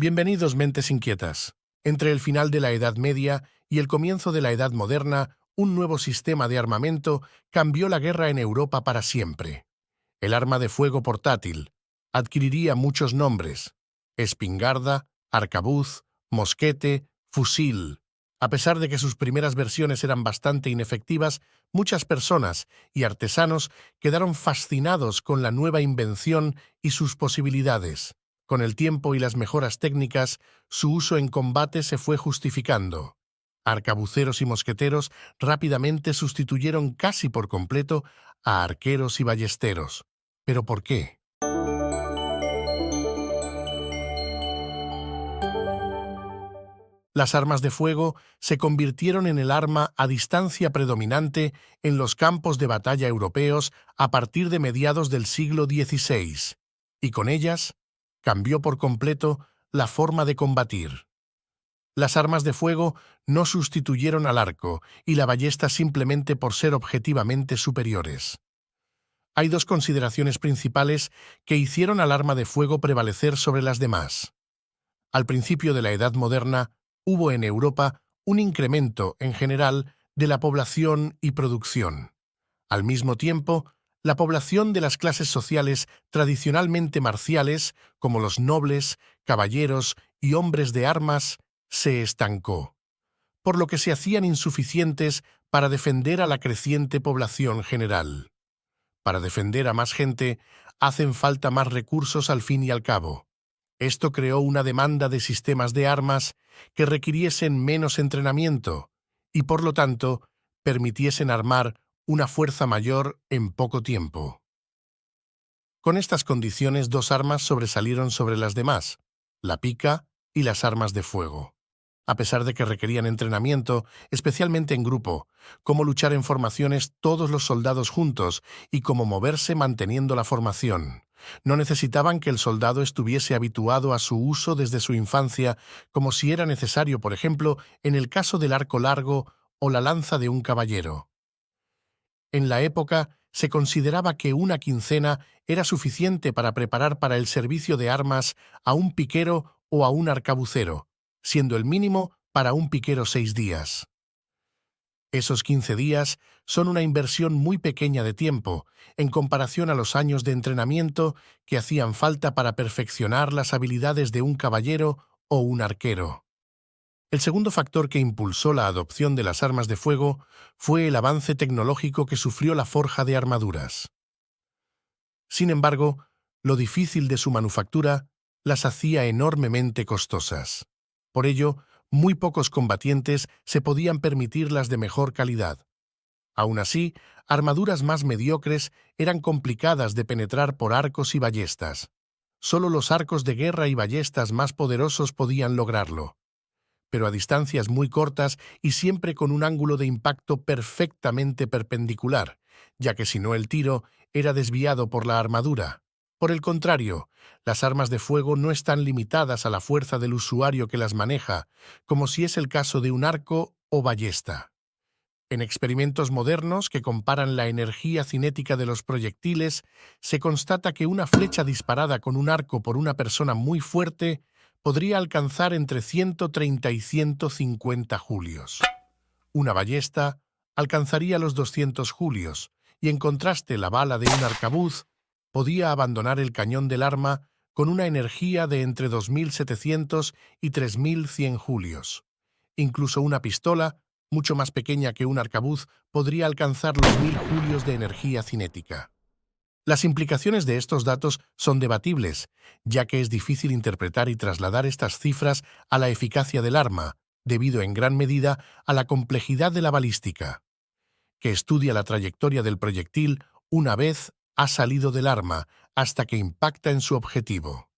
Bienvenidos, mentes inquietas. Entre el final de la Edad Media y el comienzo de la Edad Moderna, un nuevo sistema de armamento cambió la guerra en Europa para siempre. El arma de fuego portátil adquiriría muchos nombres: espingarda, arcabuz, mosquete, fusil. A pesar de que sus primeras versiones eran bastante inefectivas, muchas personas y artesanos quedaron fascinados con la nueva invención y sus posibilidades. Con el tiempo y las mejoras técnicas, su uso en combate se fue justificando. Arcabuceros y mosqueteros rápidamente sustituyeron casi por completo a arqueros y ballesteros. ¿Pero por qué? Las armas de fuego se convirtieron en el arma a distancia predominante en los campos de batalla europeos a partir de mediados del siglo XVI, y con ellas cambió por completo la forma de combatir. Las armas de fuego no sustituyeron al arco y la ballesta simplemente por ser objetivamente superiores. Hay dos consideraciones principales que hicieron al arma de fuego prevalecer sobre las demás. Al principio de la Edad Moderna, hubo en Europa un incremento, en general, de la población y producción. Al mismo tiempo, la población de las clases sociales tradicionalmente marciales, como los nobles, caballeros y hombres de armas, se estancó, por lo que se hacían insuficientes para defender a la creciente población general. Para defender a más gente, hacen falta más recursos al fin y al cabo. Esto creó una demanda de sistemas de armas que requiriesen menos entrenamiento y, por lo tanto, permitiesen armar una fuerza mayor en poco tiempo. Con estas condiciones, dos armas sobresalieron sobre las demás: la pica y las armas de fuego. A pesar de que requerían entrenamiento, especialmente en grupo, cómo luchar en formaciones todos los soldados juntos y cómo moverse manteniendo la formación. No necesitaban que el soldado estuviese habituado a su uso desde su infancia, como si era necesario, por ejemplo, en el caso del arco largo o la lanza de un caballero. En la época, se consideraba que una quincena era suficiente para preparar para el servicio de armas a un piquero o a un arcabucero, siendo el mínimo para un piquero 6 días. Esos 15 días son una inversión muy pequeña de tiempo en comparación a los años de entrenamiento que hacían falta para perfeccionar las habilidades de un caballero o un arquero. El segundo factor que impulsó la adopción de las armas de fuego fue el avance tecnológico que sufrió la forja de armaduras. Sin embargo, lo difícil de su manufactura las hacía enormemente costosas. Por ello, muy pocos combatientes se podían permitir las de mejor calidad. Aún así, armaduras más mediocres eran complicadas de penetrar por arcos y ballestas. Solo los arcos de guerra y ballestas más poderosos podían lograrlo, pero a distancias muy cortas y siempre con un ángulo de impacto perfectamente perpendicular, ya que si no el tiro era desviado por la armadura. Por el contrario, las armas de fuego no están limitadas a la fuerza del usuario que las maneja, como si es el caso de un arco o ballesta. En experimentos modernos que comparan la energía cinética de los proyectiles, se constata que una flecha disparada con un arco por una persona muy fuerte podría alcanzar entre 130 y 150 julios. Una ballesta alcanzaría los 200 julios, y en contraste la bala de un arcabuz podía abandonar el cañón del arma con una energía de entre 2.700 y 3.100 julios. Incluso una pistola, mucho más pequeña que un arcabuz, podría alcanzar los 1.000 julios de energía cinética. Las implicaciones de estos datos son debatibles, ya que es difícil interpretar y trasladar estas cifras a la eficacia del arma, debido en gran medida a la complejidad de la balística, que estudia la trayectoria del proyectil una vez ha salido del arma hasta que impacta en su objetivo.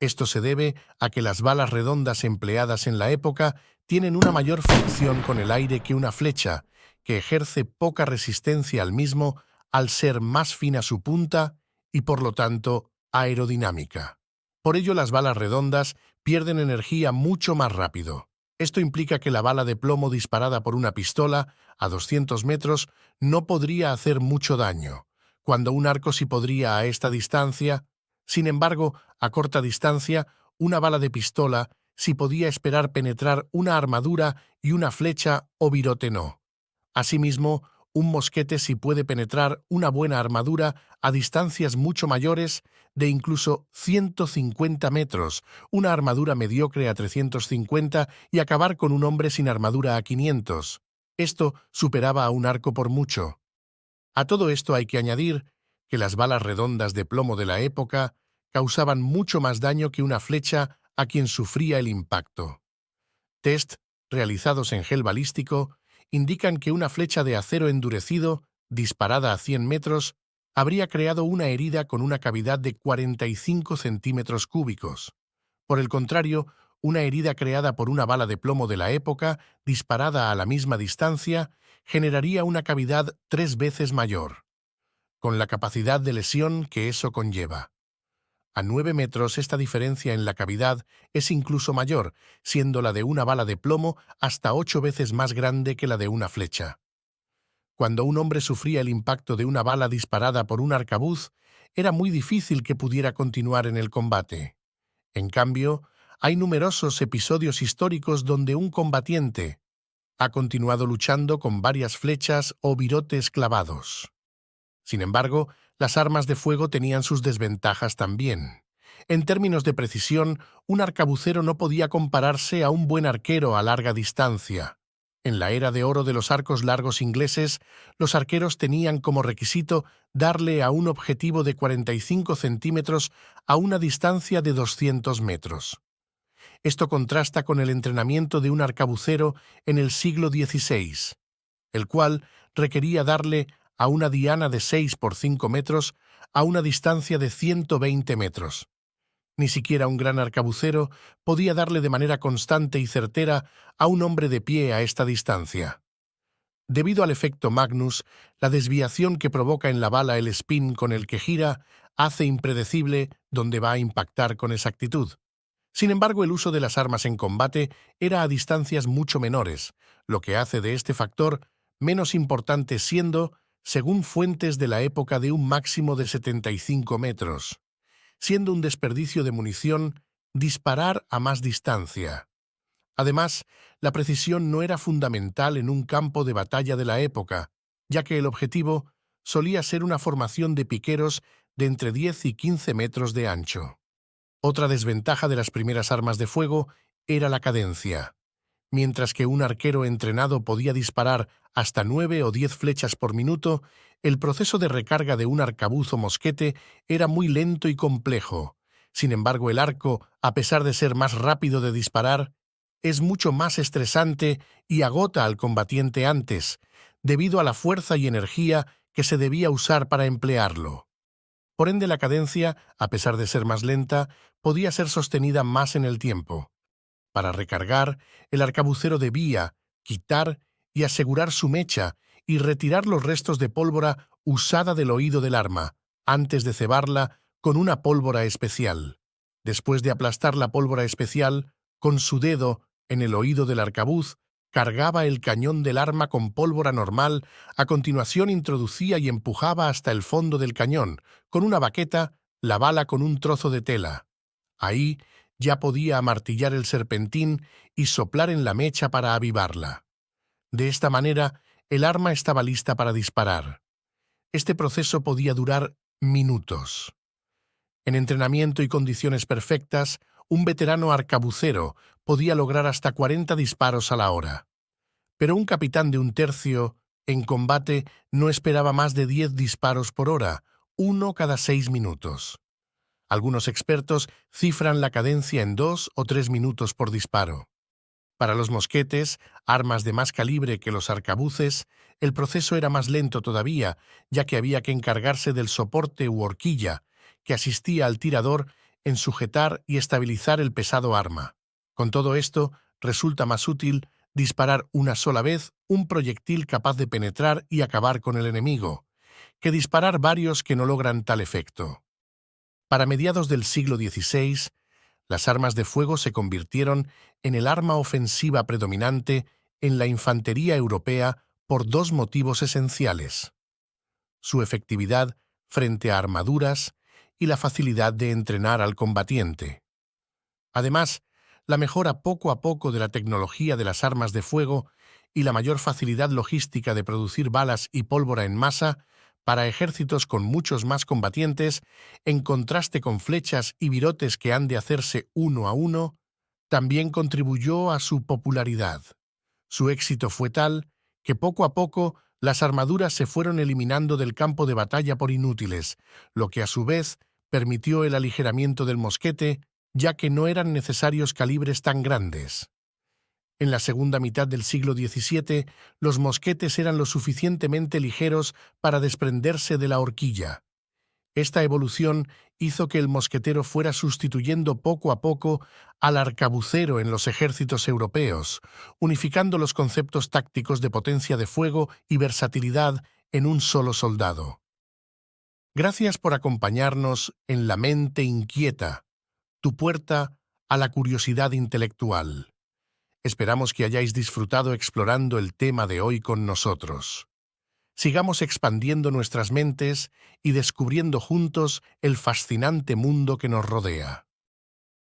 Esto se debe a que las balas redondas empleadas en la época tienen una mayor fricción con el aire que una flecha, que ejerce poca resistencia al mismo al ser más fina su punta y, por lo tanto, aerodinámica. Por ello, las balas redondas pierden energía mucho más rápido. Esto implica que la bala de plomo disparada por una pistola a 200 metros no podría hacer mucho daño, cuando un arco sí podría a esta distancia. Sin embargo, a corta distancia, una bala de pistola si podía esperar penetrar una armadura y una flecha o virote no. Asimismo, un mosquete si puede penetrar una buena armadura a distancias mucho mayores de incluso 150 metros, una armadura mediocre a 350 y acabar con un hombre sin armadura a 500. Esto superaba a un arco por mucho. A todo esto hay que añadir que las balas redondas de plomo de la época causaban mucho más daño que una flecha a quien sufría el impacto. Test realizados en gel balístico indican que una flecha de acero endurecido, disparada a 100 metros, habría creado una herida con una cavidad de 45 centímetros cúbicos. Por el contrario, una herida creada por una bala de plomo de la época, disparada a la misma distancia, generaría una cavidad 3 veces mayor, con la capacidad de lesión que eso conlleva. A 9 metros esta diferencia en la cavidad es incluso mayor, siendo la de una bala de plomo hasta 8 veces más grande que la de una flecha. Cuando un hombre sufría el impacto de una bala disparada por un arcabuz, era muy difícil que pudiera continuar en el combate. En cambio, hay numerosos episodios históricos donde un combatiente ha continuado luchando con varias flechas o virotes clavados. Sin embargo, las armas de fuego tenían sus desventajas también. En términos de precisión, un arcabucero no podía compararse a un buen arquero a larga distancia. En la era de oro de los arcos largos ingleses, los arqueros tenían como requisito darle a un objetivo de 45 centímetros a una distancia de 200 metros. Esto contrasta con el entrenamiento de un arcabucero en el siglo XVI, el cual requería darle a una diana de 6 por 5 metros a una distancia de 120 metros. Ni siquiera un gran arcabucero podía darle de manera constante y certera a un hombre de pie a esta distancia. Debido al efecto Magnus, la desviación que provoca en la bala el spin con el que gira hace impredecible dónde va a impactar con exactitud. Sin embargo, el uso de las armas en combate era a distancias mucho menores, lo que hace de este factor menos importante siendo, según fuentes de la época, de un máximo de 75 metros, siendo un desperdicio de munición disparar a más distancia. Además, la precisión no era fundamental en un campo de batalla de la época, ya que el objetivo solía ser una formación de piqueros de entre 10 y 15 metros de ancho. Otra desventaja de las primeras armas de fuego era la cadencia. Mientras que un arquero entrenado podía disparar hasta 9 o 10 flechas por minuto, el proceso de recarga de un arcabuz o mosquete era muy lento y complejo. Sin embargo, el arco, a pesar de ser más rápido de disparar, es mucho más estresante y agota al combatiente antes, debido a la fuerza y energía que se debía usar para emplearlo. Por ende, la cadencia, a pesar de ser más lenta, podía ser sostenida más en el tiempo. Para recargar, el arcabucero debía quitar y asegurar su mecha y retirar los restos de pólvora usada del oído del arma, antes de cebarla con una pólvora especial. Después de aplastar la pólvora especial, con su dedo en el oído del arcabuz, cargaba el cañón del arma con pólvora normal, a continuación introducía y empujaba hasta el fondo del cañón, con una baqueta, la bala con un trozo de tela. Ahí ya podía amartillar el serpentín y soplar en la mecha para avivarla. De esta manera, el arma estaba lista para disparar. Este proceso podía durar minutos. En entrenamiento y condiciones perfectas, un veterano arcabucero podía lograr hasta 40 disparos a la hora. Pero un capitán de un tercio, en combate, no esperaba más de 10 disparos por hora, uno cada 6 minutos. Algunos expertos cifran la cadencia en 2 o 3 minutos por disparo. Para los mosquetes, armas de más calibre que los arcabuces, el proceso era más lento todavía, ya que había que encargarse del soporte u horquilla, que asistía al tirador en sujetar y estabilizar el pesado arma. Con todo esto, resulta más útil disparar una sola vez un proyectil capaz de penetrar y acabar con el enemigo, que disparar varios que no logran tal efecto. Para mediados del siglo XVI, las armas de fuego se convirtieron en el arma ofensiva predominante en la infantería europea por dos motivos esenciales: su efectividad frente a armaduras y la facilidad de entrenar al combatiente. Además, la mejora poco a poco de la tecnología de las armas de fuego y la mayor facilidad logística de producir balas y pólvora en masa para ejércitos con muchos más combatientes, en contraste con flechas y virotes que han de hacerse uno a uno, también contribuyó a su popularidad. Su éxito fue tal que poco a poco las armaduras se fueron eliminando del campo de batalla por inútiles, lo que a su vez permitió el aligeramiento del mosquete, ya que no eran necesarios calibres tan grandes. En la segunda mitad del siglo XVII, los mosquetes eran lo suficientemente ligeros para desprenderse de la horquilla. Esta evolución hizo que el mosquetero fuera sustituyendo poco a poco al arcabucero en los ejércitos europeos, unificando los conceptos tácticos de potencia de fuego y versatilidad en un solo soldado. Gracias por acompañarnos en La Mente Inquieta, tu puerta a la curiosidad intelectual. Esperamos que hayáis disfrutado explorando el tema de hoy con nosotros. Sigamos expandiendo nuestras mentes y descubriendo juntos el fascinante mundo que nos rodea.